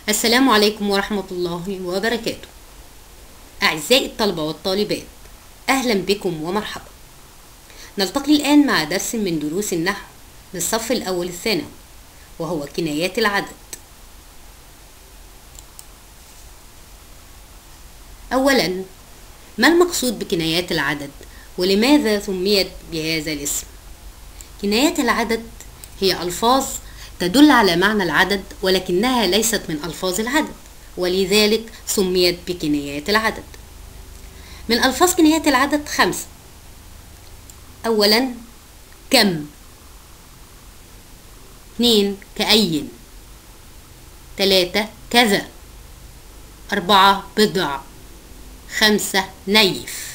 السلام عليكم ورحمة الله وبركاته. أعزائي الطلبة والطالبات، أهلا بكم ومرحبا. نلتقي الآن مع درس من دروس النحو للصف الأول الثانوي، وهو كنايات العدد. أولا، ما المقصود بكنايات العدد؟ ولماذا سميت بهذا الاسم؟ كنايات العدد هي ألفاظ تدل على معنى العدد، ولكنها ليست من ألفاظ العدد، ولذلك سميت بكنايات العدد. من ألفاظ كنايات العدد 5. أولا، كم. 2، كأين. 3، كذا. 4، بضع. 5، نيف.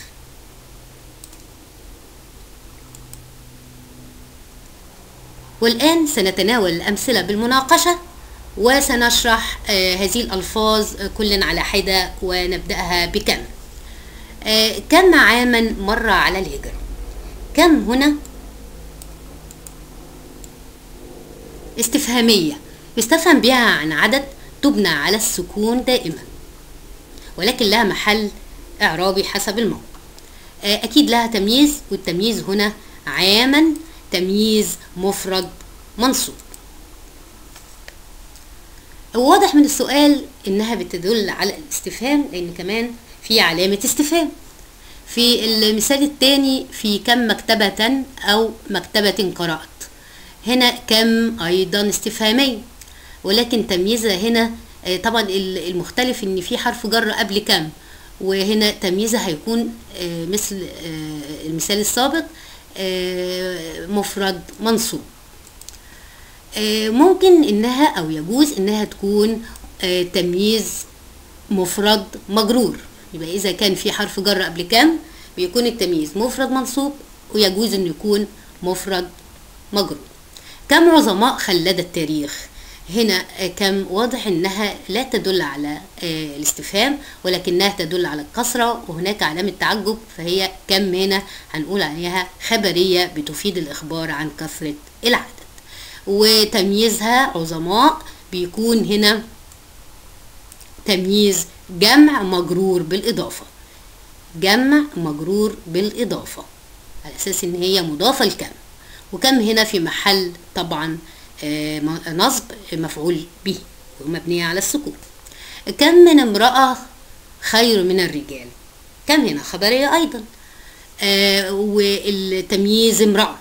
والآن سنتناول الأمثلة بالمناقشة، وسنشرح هذه الألفاظ كل على حدة، ونبدأها بكم. كم عاما مر على الهجرة. كم هنا استفهامية يستفهم بها عن عدد، تبنى على السكون دائما، ولكن لها محل إعرابي حسب الموقع. أكيد لها تمييز، والتمييز هنا عاما تمييز مفرد منصوب. واضح من السؤال إنها بتدل على الاستفهام، لأن كمان في علامة استفهام. في المثال الثاني، في كم مكتبة أو مكتبة قرأت، هنا كم أيضا استفهامية، ولكن تمييزها هنا طبعا المختلف إن في حرف جر قبل كم، وهنا تمييزها هيكون مثل المثال السابق مفرد منصوب. ممكن إنها أو يجوز إنها تكون تمييز مفرد مجرور، يبقى إذا كان في حرف جر قبل كم بيكون التمييز مفرد منصوب، ويجوز إنه يكون مفرد مجرور. كم عظماء خلد التاريخ. هنا كم واضح إنها لا تدل على الاستفهام، ولكنها تدل على الكثرة، وهناك علامة تعجب، فهي كم هنا هنقول عليها خبرية بتفيد الإخبار عن كثرة العدد. وتمييزها عظماء بيكون هنا تمييز جمع مجرور بالإضافة، جمع مجرور بالإضافة على أساس إن هي مضافة لكم. وكم هنا في محل طبعا نصب مفعول به ومبنية على السكون. كم من امرأة خير من الرجال. كم هنا خبرية أيضا، والتمييز امرأة،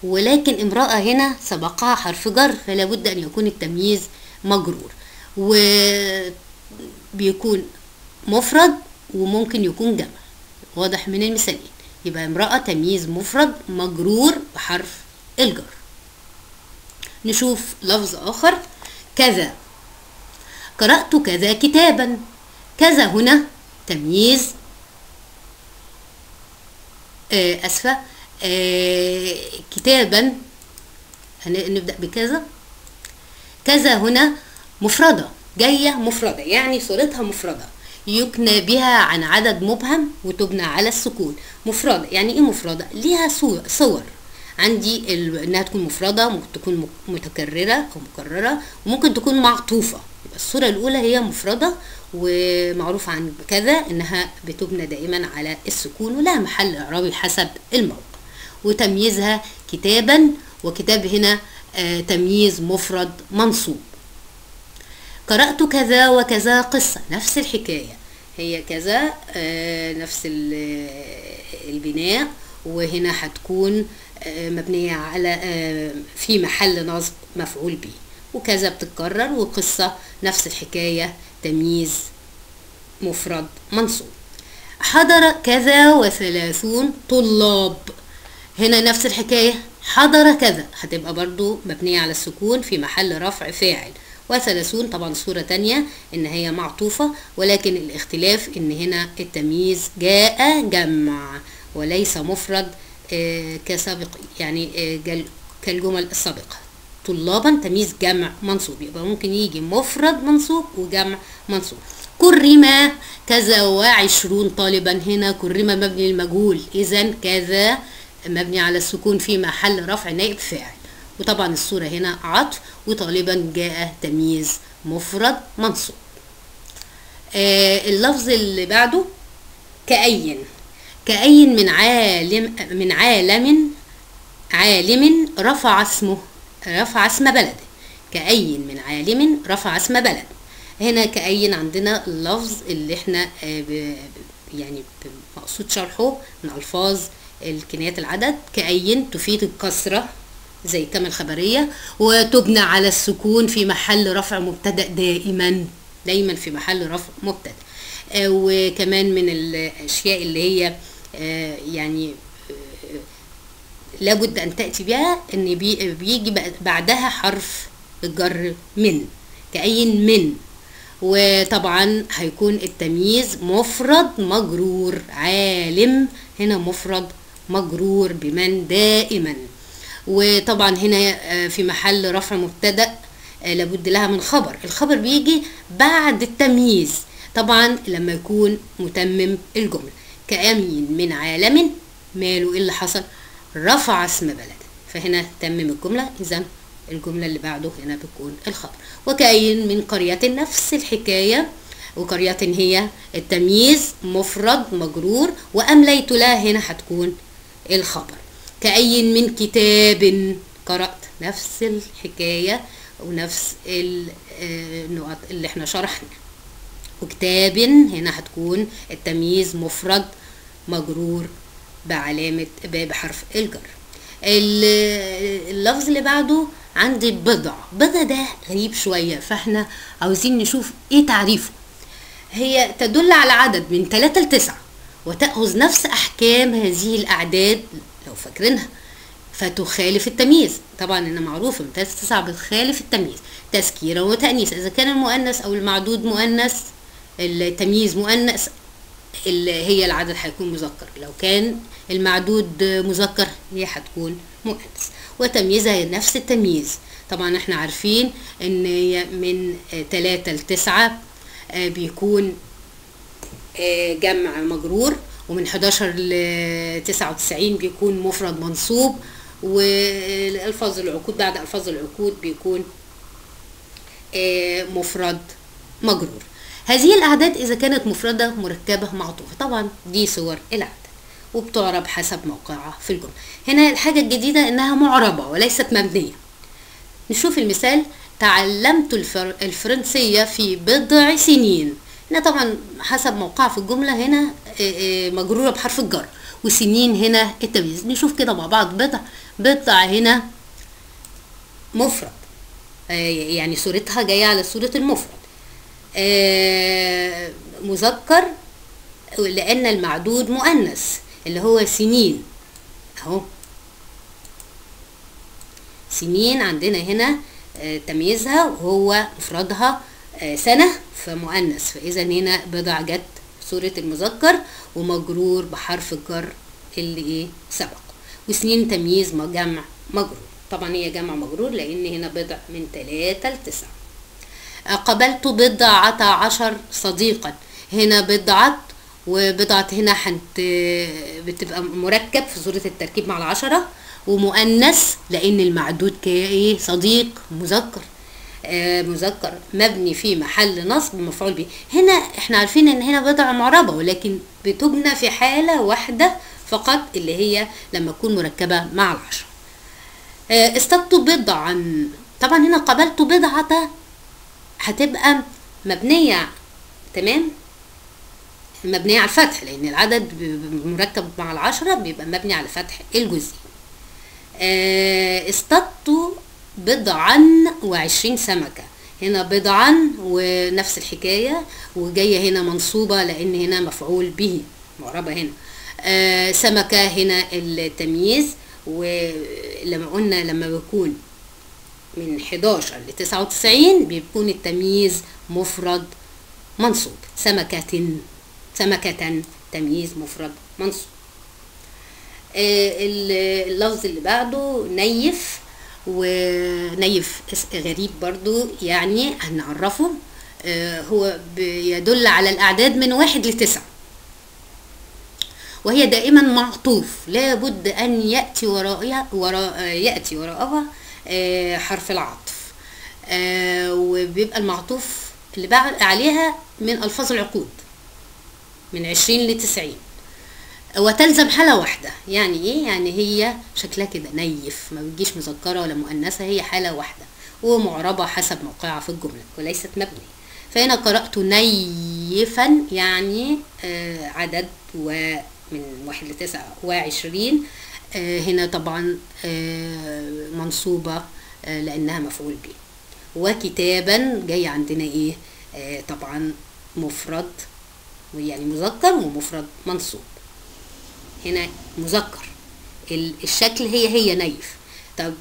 ولكن امرأة هنا سبقها حرف جر، فلا بد أن يكون التمييز مجرور، وبيكون مفرد وممكن يكون جمع، واضح من المثالين. يبقى امرأة تمييز مفرد مجرور بحرف الجر. نشوف لفظ آخر، كذا. قرأت كذا كتابا. كذا هنا تمييز كتابا، هنبدأ بكذا. كذا هنا مفردة، جاية مفردة، يعني صورتها مفردة يكنى بها عن عدد مبهم وتبنى على السكون. مفردة يعني ايه مفردة؟ ليها صور عندي انها تكون مفردة، ممكن تكون متكررة او مكررة، وممكن تكون معطوفة. يبقى الصورة الاولى هي مفردة، ومعروف عن كذا انها بتبنى دائما على السكون، ولها محل اعرابي حسب الموقع. وتمييزها كتابا، وكتاب هنا تمييز مفرد منصوب. قرأت كذا وكذا قصة، نفس الحكاية، هي كذا نفس البناء، وهنا هتكون مبنية على في محل نصب مفعول به. وكذا بتتكرر، وقصة نفس الحكاية تمييز مفرد منصوب. حضر كذا و30 طلاب، هنا نفس الحكاية، حضر كذا هتبقى برضو مبنية على السكون في محل رفع فاعل. و30 طبعا صورة تانية ان هي معطوفة، ولكن الاختلاف ان هنا التمييز جاء جمع وليس مفرد كسابق، يعني كالجمل السابقة. طلابا تمييز جمع منصوب، يبقى ممكن يجي مفرد منصوب وجمع منصوب. كرم كذا و20 طالبا، هنا كرم مبني للمجهول، اذا كذا مبني على السكون في محل رفع نائب فاعل. وطبعا الصورة هنا عطف، وطالبا جاء تمييز مفرد منصوب. اللفظ اللي بعده كأين. كأين من عالم رفع اسم بلد. كأين من عالم رفع اسم بلد. هنا كأين عندنا اللفظ اللي احنا يعني مقصود شرحه من ألفاظ الكنايات العدد. كأين تفيد الكسرة زي كما الخبرية، وتبنى على السكون في محل رفع مبتدأ دايما في محل رفع مبتدأ. وكمان من الأشياء اللي هي يعني لابد أن تأتي بها إن بيجي بعدها حرف الجر من. كأين من. وطبعا هيكون التمييز مفرد مجرور. عالم هنا مفرد مجرور بمن دائما. وطبعا هنا في محل رفع مبتدأ لابد لها من خبر. الخبر بيجي بعد التمييز طبعا لما يكون متمم الجملة. كأمين من عالم، ماله ايه اللي حصل؟ رفع اسم بلد، فهنا تمم الجملة. إذا الجملة اللي بعده هنا بتكون الخبر. وكأين من قرية، نفس الحكاية. وقرية هي التمييز مفرد مجرور، وأمليت لها هنا هتكون الخبر. كأين من كتاب قرأت، نفس الحكاية ونفس النقط اللي احنا شرحنا. وكتاب هنا هتكون التمييز مفرد مجرور بحرف الجر. اللفظ اللي بعده عندي بضع. بضع ده غريب شوية، فاحنا عاوزين نشوف ايه تعريفه. هي تدل على عدد من 3 ل 9، وتأخذ نفس أحكام هذه الأعداد لو فاكرينها، فتخالف التمييز. طبعا أنا معروفة من 3 ل 9 بتخالف التمييز تذكيرا وتأنيث. إذا كان المؤنث أو المعدود مؤنث، التمييز مؤنث، اللي هي العدد هيكون مذكر. لو كان المعدود مذكر هي هتكون مؤنث. وتمييزها نفس التمييز. طبعا احنا عارفين ان من 3 ل 9 بيكون جمع مجرور، ومن 11 ل 99 بيكون مفرد منصوب، والألفاظ العقود بعد ألفاظ العقود بيكون مفرد مجرور. هذه الأعداد إذا كانت مفردة مركبة معطوفة، طبعا دي صور الأعداد وبتعرب حسب موقعها في الجملة. هنا الحاجة الجديدة إنها معربة وليست مبنية. نشوف المثال. تعلمت الفرنسية في بضع سنين. هنا طبعا حسب موقعها في الجملة هنا مجرورة بحرف الجر، وسنين هنا التمييز. نشوف كده مع بعض. بضع هنا مفرد، يعني صورتها جاية على صورة المفرد. مذكر لأن المعدود مؤنث اللي هو سنين اهو. سنين عندنا هنا تمييزها وهو مفردها سنة فمؤنث، فإذا هنا بضع جت صورة المذكر ومجرور بحرف الجر اللي ايه سبق. وسنين تمييز جمع مجرور. طبعا هي جمع مجرور لأن هنا بضع من 3 ل 9. قابلت 10 صديقا. هنا بضعة، وبضعة هنا بتبقى مركب في صورة التركيب مع 10، ومؤنث لأن المعدود كايه صديق مذكر. مذكر مبني في محل نصب مفعول به. هنا احنا عارفين ان هنا بضع معربة، ولكن بتبنى في حالة واحدة فقط اللي هي لما تكون مركبة مع 10. اصطدت بضعا. طبعا هنا قابلت بضعة هتبقى مبنية، تمام، مبنية على الفتح لأن العدد مركب مع 10 بيبقى مبني على فتح الجزء. اصطدت بضعا و20 سمكة. هنا بضعا ونفس الحكاية، وجاية هنا منصوبة لأن هنا مفعول به معربة هنا. سمكة هنا التمييز، ولما قلنا لما بيكون من 11 ل 99 بيكون التمييز مفرد منصوب. سمكة تمييز مفرد منصوب. اللفظ اللي بعده نيف. ونيف غريب برضو، يعني هنعرفه. هو يدل على الأعداد من 1 ل 9، وهي دائما معطوف، لابد أن يأتي وراءها حرف العطف. وبيبقى المعطوف اللي بعد عليها من ألفاظ العقود من 20 ل90. وتلزم حالة واحدة. يعني ايه؟ يعني هي شكلها كده نيف، ما بتجيش مذكرة ولا مؤنثة، هي حالة واحدة ومعربة حسب موقعها في الجملة وليست مبنية. فهنا قرأت نيفا يعني عدد ومن 1 ل29. هنا طبعا منصوبة لأنها مفعول به. وكتابا جاي عندنا ايه؟ طبعا مفرد، يعني مذكر ومفرد منصوب. هنا مذكر، الشكل هي نيف. طب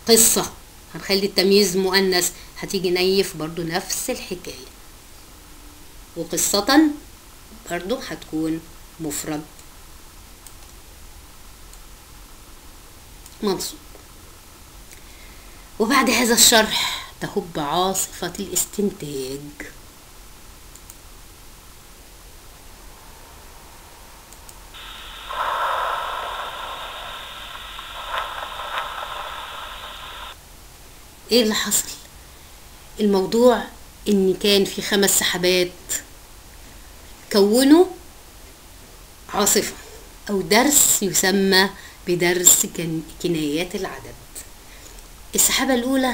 قصة هنخلي التمييز مؤنث، هتيجي نيف برضو نفس الحكاية. وقصة برضو هتكون مفرد منصوب. وبعد هذا الشرح تهب عاصفة الاستنتاج. ايه اللي حصل؟ الموضوع ان كان في 5 سحابات كونوا عاصفة او درس يسمى بدرس كنايات العدد. السحابة الاولى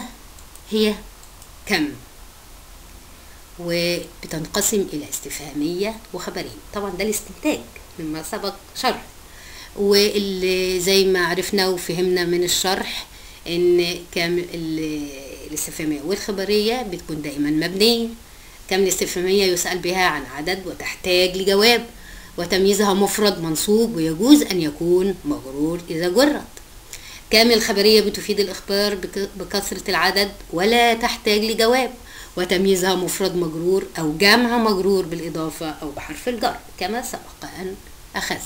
هي كم، وبتنقسم الى استفهامية وخبرية. طبعا ده الاستنتاج مما سبق شرح، واللي زي ما عرفنا وفهمنا من الشرح ان كم الاستفهامية والخبرية بتكون دائما مبنية. كم الاستفهامية يسأل بها عن عدد وتحتاج لجواب، وتمييزها مفرد منصوب ويجوز ان يكون مجرور اذا جرت. كم الخبرية بتفيد الاخبار بكثرة العدد ولا تحتاج لجواب، وتمييزها مفرد مجرور او جمع مجرور بالاضافة او بحرف الجر كما سبق ان اخذ.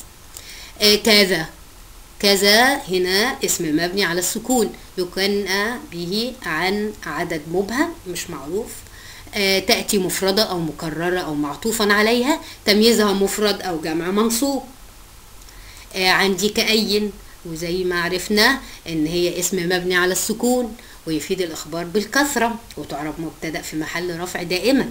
كذا هنا اسم مبني على السكون يكنى به عن عدد مبهم مش معروف. تأتي مفردة أو مكررة أو معطوفا عليها، تمييزها مفرد أو جمع منصوب. عندي كأين، وزي ما عرفنا إن هي اسم مبني على السكون ويفيد الإخبار بالكثرة، وتعرب مبتدأ في محل رفع دائما،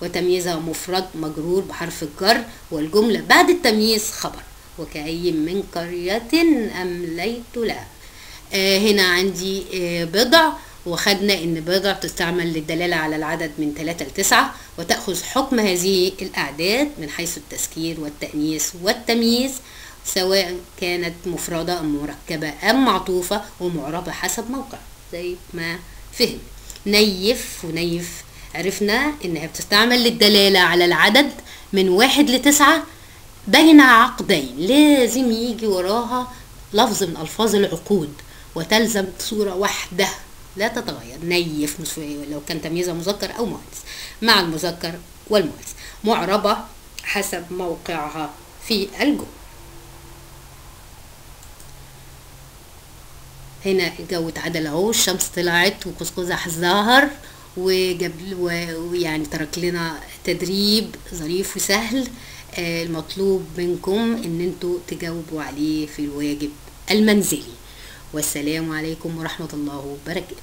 وتمييزها مفرد مجرور بحرف الجر، والجملة بعد التمييز خبر. وكأي من قرية أمليت لها. هنا عندي بضع، وخدنا ان بضع تستعمل للدلالة على العدد من 3 ل 9، وتأخذ حكم هذه الأعداد من حيث التذكير والتأنيث والتمييز، سواء كانت مفردة أم مركبة أم معطوفة ومعربة حسب موقع زي ما فهم. نيف ونيف عرفنا انها بتستعمل للدلالة على العدد من 1 ل 9 بين عقدين، لازم يجي وراها لفظ من ألفاظ العقود وتلزم صورة واحدة لا تتغير. نيف لو كان تمييزها مذكر أو مؤنث مع المذكر والمؤنث، معربة حسب موقعها في الجملة. هنا الجو اتعدل اهو، الشمس طلعت وقوس قزح ظهر ويعني ترك لنا تدريب ظريف وسهل. المطلوب منكم ان انتوا تجاوبوا عليه في الواجب المنزلي. والسلام عليكم ورحمة الله وبركاته.